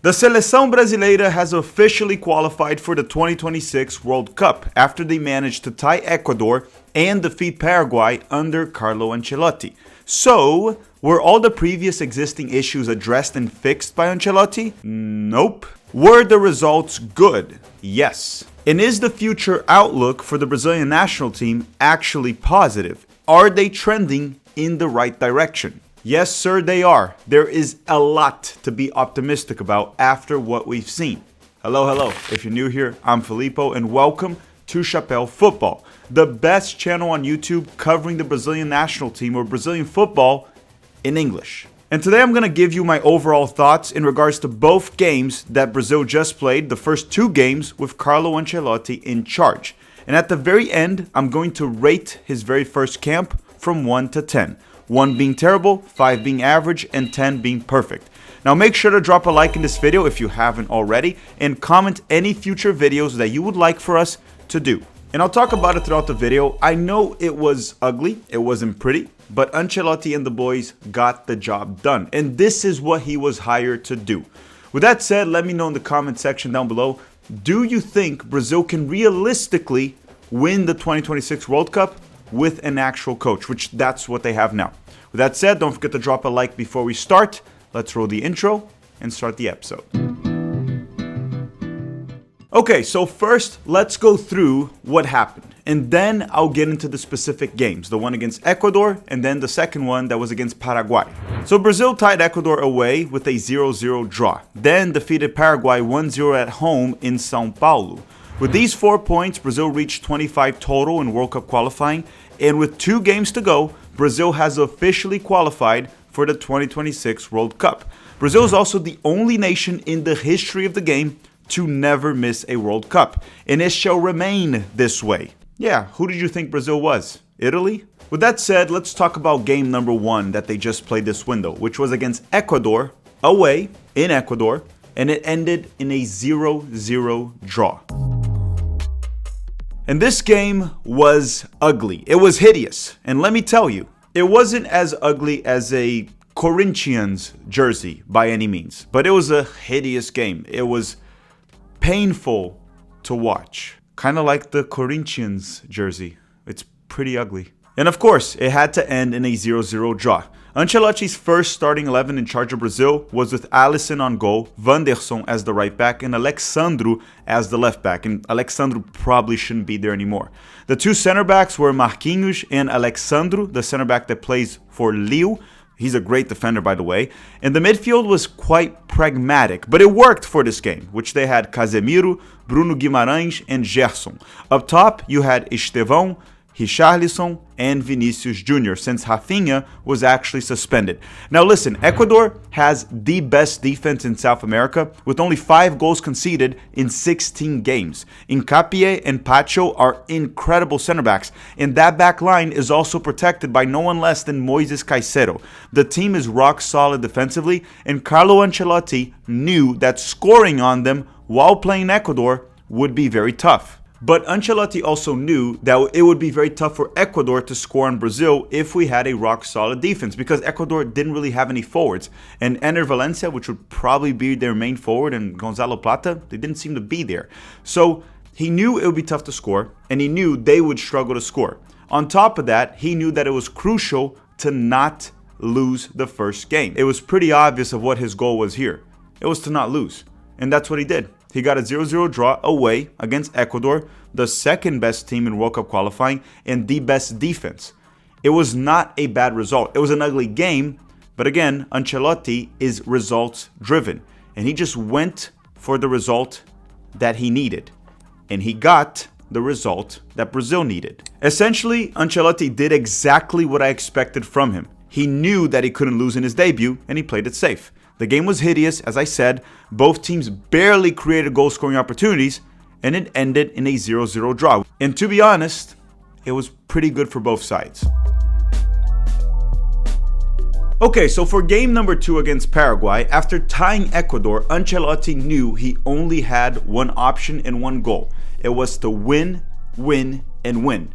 The Seleção Brasileira has officially qualified for the 2026 World Cup after they managed to tie Ecuador and defeat Paraguay under Carlo Ancelotti. So, were all the previous existing issues addressed and fixed by Ancelotti? Nope. Were the results good? Yes. And is the future outlook for the Brazilian national team actually positive? Are they trending in the right direction? Yes, sir, they are. There is a lot to be optimistic about after what we've seen. Hello. If you're new here, I'm Filippo, and welcome to Chapéu Football, the best channel on YouTube covering the Brazilian national team or Brazilian football in English. And today I'm going to give you my overall thoughts in regards to both games that Brazil just played, the first two games with Carlo Ancelotti in charge. And at the very end, I'm going to rate his very first camp from 1 to 10. 1 being terrible, 5 being average, and 10 being perfect. Now make sure to drop a like in this video if you haven't already, and comment any future videos that you would like for us to do. And I'll talk about it throughout the video. I know it was ugly, it wasn't pretty, but Ancelotti and the boys got the job done. And this is what he was hired to do. With that said, let me know in the comment section down below, do you think Brazil can realistically win the 2026 World Cup with an actual coach, which that's what they have now. With that said, don't forget to drop a like before we start. Let's roll the intro and start the episode. Okay, so first, let's go through what happened, and then I'll get into the specific games, the one against Ecuador, and then the second one that was against Paraguay. So Brazil tied Ecuador away with a 0-0 draw, then defeated Paraguay 1-0 at home in São Paulo. With these 4 points, Brazil reached 25 total in World Cup qualifying, and with 2 games to go, Brazil has officially qualified for the 2026 World Cup. Brazil is also the only nation in the history of the game to never miss a World Cup, and it shall remain this way. Yeah, who did you think Brazil was? Italy? With that said, let's talk about game number 1 that they just played this window, which was against Ecuador, away in Ecuador, and it ended in a 0-0 draw. And this game was ugly. It was hideous. And let me tell you, it wasn't as ugly as a Corinthians jersey by any means, but it was a hideous game. It was painful to watch. Kind of like the Corinthians jersey. It's pretty ugly. And of course, it had to end in a 0-0 draw. Ancelotti's first starting 11 in charge of Brazil was with Alisson on goal, Wanderson as the right back, and Alexandro as the left back. And Alexandro probably shouldn't be there anymore. The 2 center backs were Marquinhos and Alexandro, the center back that plays for Lille. He's a great defender, by the way. And the midfield was quite pragmatic, but it worked for this game, which they had Casemiro, Bruno Guimarães, and Gerson. Up top, you had Estevão, Richarlison, and Vinicius Jr., since Rafinha was actually suspended. Now listen, Ecuador has the best defense in South America with only 5 goals conceded in 16 games. Hincapié and Pacho are incredible center backs, and that back line is also protected by no one less than Moises Caicedo. The team is rock solid defensively, and Carlo Ancelotti knew that scoring on them while playing Ecuador would be very tough. But Ancelotti also knew that it would be very tough for Ecuador to score on Brazil if we had a rock-solid defense, because Ecuador didn't really have any forwards. And Ener Valencia, which would probably be their main forward, and Gonzalo Plata, they didn't seem to be there. So he knew it would be tough to score, and he knew they would struggle to score. On top of that, he knew that it was crucial to not lose the first game. It was pretty obvious of what his goal was here. It was to not lose. And that's what he did. He got a 0-0 draw away against Ecuador, the second best team in World Cup qualifying and the best defense. It was not a bad result. It was an ugly game, but again, Ancelotti is results driven, and he just went for the result that he needed, and he got the result that Brazil needed. Essentially, Ancelotti did exactly what I expected from him. He knew that he couldn't lose in his debut, and he played it safe. The game was hideous, as I said. Both teams barely created goal-scoring opportunities, and it ended in a 0-0 draw. And to be honest, it was pretty good for both sides. Okay, so for game number 2 against Paraguay, after tying Ecuador, Ancelotti knew he only had one option and one goal. It was to win, win, and win.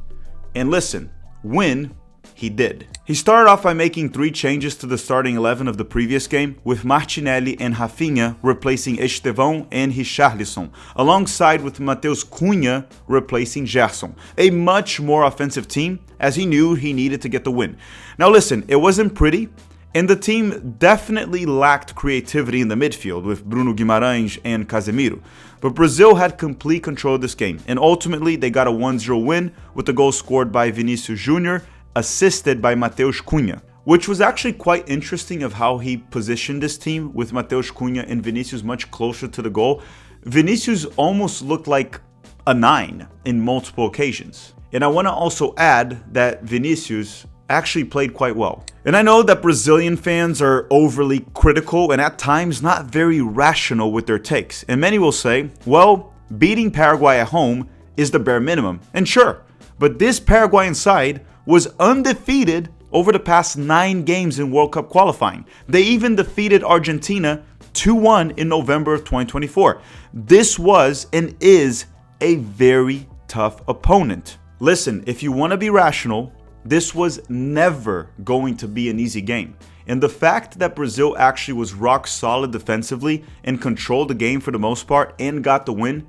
And listen, win he did. He started off by making 3 changes to the starting 11 of the previous game, with Martinelli and Rafinha replacing Estevão and Richarlison, alongside with Matheus Cunha replacing Gerson. A much more offensive team, as he knew he needed to get the win. Now listen, it wasn't pretty, and the team definitely lacked creativity in the midfield with Bruno Guimarães and Casemiro. But Brazil had complete control of this game, and ultimately they got a 1-0 win with the goal scored by Vinicius Jr., assisted by Matheus Cunha, which was actually quite interesting of how he positioned this team with Matheus Cunha and Vinicius much closer to the goal. Vinicius almost looked like a 9 in multiple occasions. And I want to also add that Vinicius actually played quite well. And I know that Brazilian fans are overly critical and at times not very rational with their takes. And many will say, well, beating Paraguay at home is the bare minimum. And sure, but this Paraguayan side was undefeated over the past 9 games in World Cup qualifying. They even defeated Argentina 2-1 in November of 2024. This was and is a very tough opponent. Listen, if you want to be rational, this was never going to be an easy game. And the fact that Brazil actually was rock solid defensively and controlled the game for the most part and got the win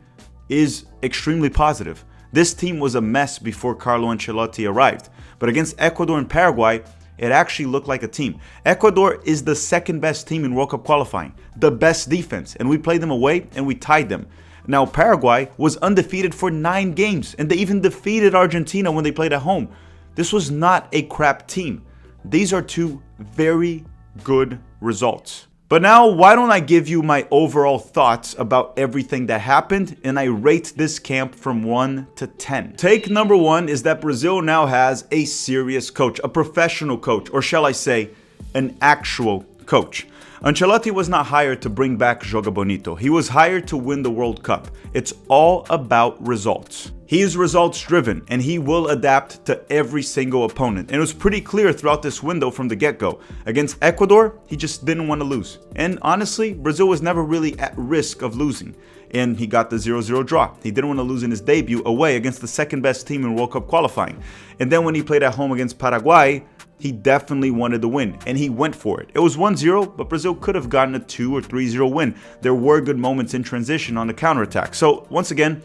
is extremely positive. This team was a mess before Carlo Ancelotti arrived. But against Ecuador and Paraguay, it actually looked like a team. Ecuador is the second best team in World Cup qualifying, the best defense, and we played them away and we tied them. Now, Paraguay was undefeated for 9 games, and they even defeated Argentina when they played at home. This was not a crap team. These are 2 very good results. But now, why don't I give you my overall thoughts about everything that happened, and I rate this camp from 1 to 10. Take number 1 is that Brazil now has a serious coach, a professional coach, or shall I say, an actual coach. Ancelotti was not hired to bring back Joga Bonito. He was hired to win the World Cup. It's all about results. He is results driven, and he will adapt to every single opponent. And it was pretty clear throughout this window from the get-go. Against Ecuador, he just didn't want to lose. And honestly, Brazil was never really at risk of losing. And he got the 0-0 draw. He didn't want to lose in his debut away against the second best team in World Cup qualifying. And then when he played at home against Paraguay, he definitely wanted the win, and he went for it. It was 1-0, but Brazil could have gotten a 2 or 3-0 win. There were good moments in transition on the counterattack. So once again,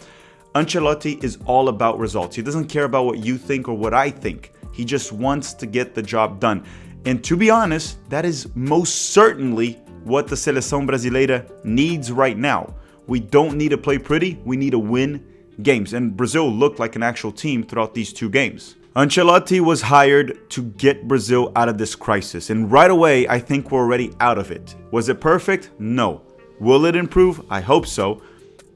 Ancelotti is all about results. He doesn't care about what you think or what I think. He just wants to get the job done. And to be honest, that is most certainly what the Seleção Brasileira needs right now. We don't need to play pretty, we need to win games. And Brazil looked like an actual team throughout these 2 games. Ancelotti was hired to get Brazil out of this crisis, and right away, I think we're already out of it. Was it perfect? No. Will it improve? I hope so.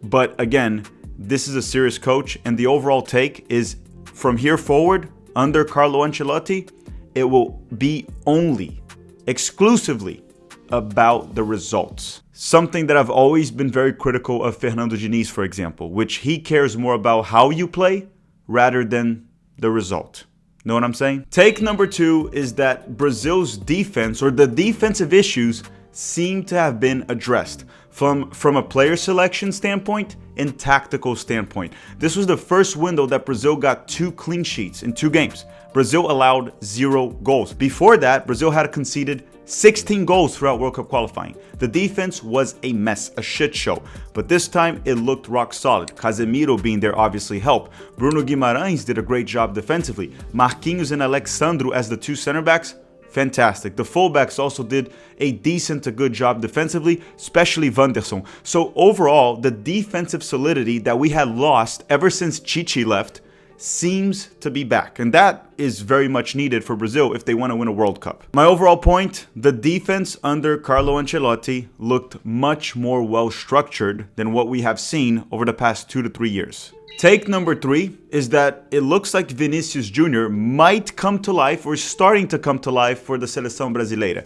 But again, this is a serious coach, and the overall take is from here forward, under Carlo Ancelotti, it will be only, exclusively about the results. Something that I've always been very critical of Fernando Diniz, for example, which he cares more about how you play rather than the result. Know what I'm saying? Take number 2 is that Brazil's defense, or the defensive issues, seem to have been addressed from a player selection standpoint and tactical standpoint. This was the first window that Brazil got 2 clean sheets in 2 games. Brazil allowed 0 goals. Before that, Brazil had conceded 16 goals throughout World Cup qualifying. The defense was a mess, a shit show. But this time, it looked rock solid. Casemiro being there obviously helped. Bruno Guimarães did a great job defensively. Marquinhos and Alexandro as the 2 center backs, fantastic. The fullbacks also did a decent to good job defensively, especially Wanderson. So overall, the defensive solidity that we had lost ever since Chichi left seems to be back, and that is very much needed for Brazil if they want to win a World Cup. My overall point, the defense under Carlo Ancelotti looked much more well structured than what we have seen over the past 2 to 3 years. Take number 3 is that it looks like Vinicius Jr. might come to life, or is starting to come to life, for the Seleção Brasileira.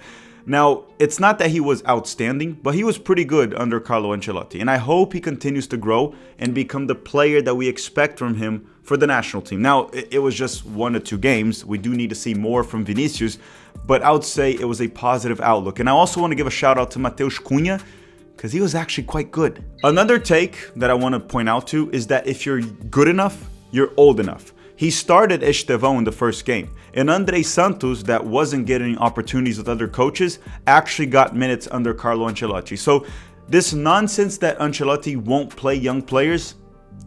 Now, it's not that he was outstanding, but he was pretty good under Carlo Ancelotti, and I hope he continues to grow and become the player that we expect from him for the national team. Now, it was just 1 or 2 games. We do need to see more from Vinicius, but I would say it was a positive outlook. And I also want to give a shout out to Matheus Cunha, because he was actually quite good. Another take that I want to point out to is that if you're good enough, you're old enough. He started Estevão in the first game, and André Santos, that wasn't getting opportunities with other coaches, actually got minutes under Carlo Ancelotti. So this nonsense that Ancelotti won't play young players,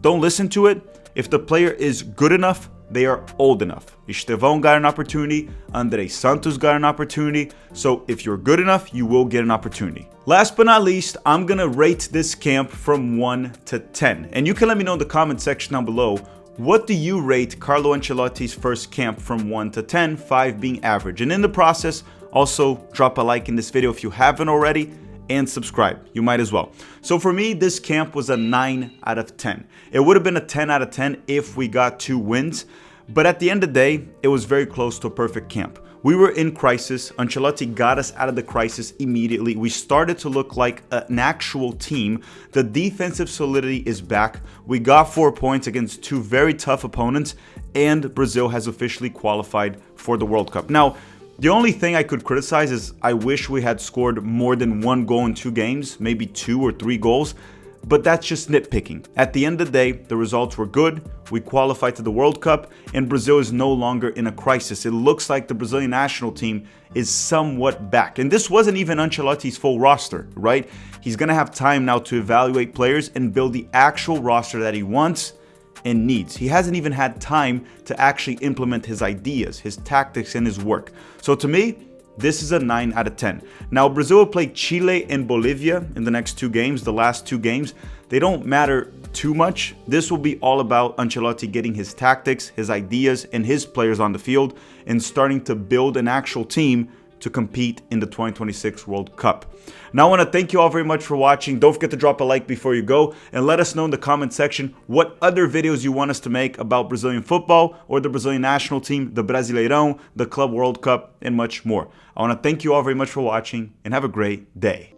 don't listen to it. If the player is good enough, they are old enough. Estevão got an opportunity, André Santos got an opportunity, so if you're good enough, you will get an opportunity. Last but not least, I'm gonna rate this camp from 1 to 10. And you can let me know in the comment section down below, what do you rate Carlo Ancelotti's first camp from 1 to 10, 5 being average? And in the process, also drop a like in this video if you haven't already, and subscribe. You might as well. So for me, this camp was a 9 out of 10. It would have been a 10 out of 10 if we got 2 wins, but at the end of the day, it was very close to a perfect camp. We were in crisis. Ancelotti got us out of the crisis immediately. We started to look like an actual team. The defensive solidity is back. We got 4 points against 2 very tough opponents, and Brazil has officially qualified for the World Cup. Now, the only thing I could criticize is I wish we had scored more than 1 goal in 2 games, maybe 2 or 3 goals, but that's just nitpicking. At the end of the day, the results were good. We qualified to the World Cup, and Brazil is no longer in a crisis. It looks like the Brazilian national team is somewhat back. And this wasn't even Ancelotti's full roster, right? He's gonna have time now to evaluate players and build the actual roster that he wants and needs. He hasn't even had time to actually implement his ideas, his tactics, and his work. So to me, this is a 9 out of 10. Now, Brazil will play Chile and Bolivia in the next 2 games, the last 2 games. They don't matter too much. This will be all about Ancelotti getting his tactics, his ideas, and his players on the field and starting to build an actual team to compete in the 2026 World Cup. Now, I want to thank you all very much for watching. Don't forget to drop a like before you go, and let us know in the comment section what other videos you want us to make about Brazilian football or the Brazilian national team, the Brasileirão, the Club World Cup, and much more. I want to thank you all very much for watching, and have a great day.